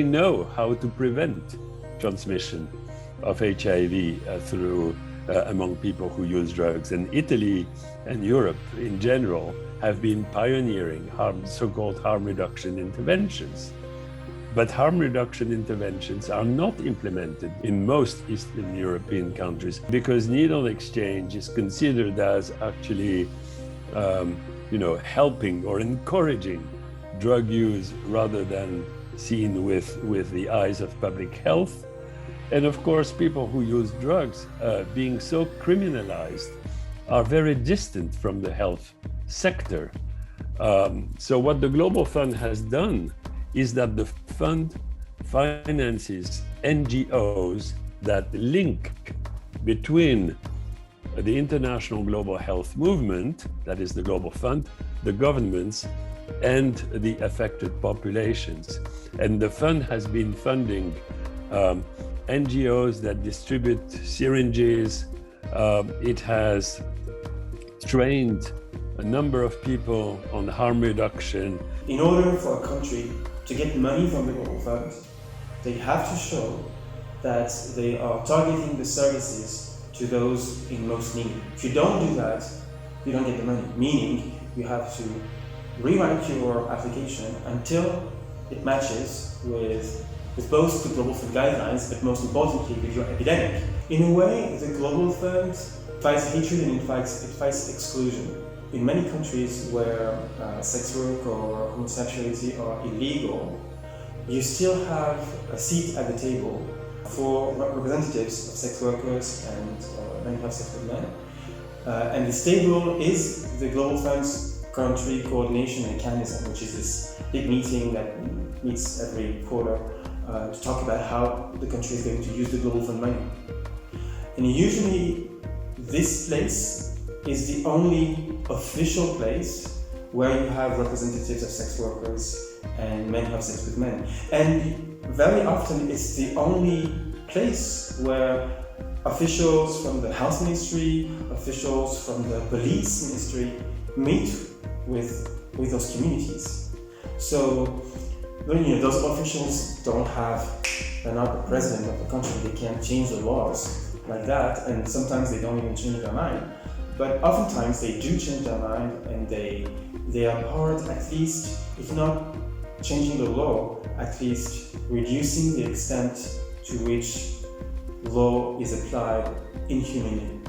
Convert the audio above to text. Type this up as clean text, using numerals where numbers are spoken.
we know how to prevent transmission of HIV among people who use drugs. And Italy and Europe in general have been pioneering so-called harm reduction interventions. But harm reduction interventions are not implemented in most Eastern European countries because needle exchange is considered as actually helping or encouraging drug use rather than seen with the eyes of public health. And of course, people who use drugs, being so criminalized, are very distant from the health sector. So what the Global Fund has done is that the fund finances NGOs that link between the international global health movement, that is the Global Fund, the governments, and the affected populations. And the fund has been funding NGOs that distribute syringes. It has trained a number of people on harm reduction. In order for a country to get money from the Global Fund, they have to show that they are targeting the services to those in most need. If you don't do that, you don't get the money, meaning you have to rewrite your application until it matches with both the Global Fund guidelines, but most importantly with your epidemic. In a way, the Global Fund fights hatred and it fights exclusion. In many countries where sex work or homosexuality are illegal, you still have a seat at the table for representatives of sex workers and men who have sex with men. And this table is the Global Fund's country coordination mechanism, which is this big meeting that meets every quarter to talk about how the country is going to use the Global Fund money. And usually this place is the only official place where you have representatives of sex workers and men who have sex with men. And very often it's the only place where officials from the health ministry, officials from the police ministry meet with those communities. So those officials they're not the president of the country, they can't change the laws like that, and sometimes they don't even change their mind. But oftentimes they do change their mind and they are part, at least, if not changing the law, at least reducing the extent to which law is applied inhumanly.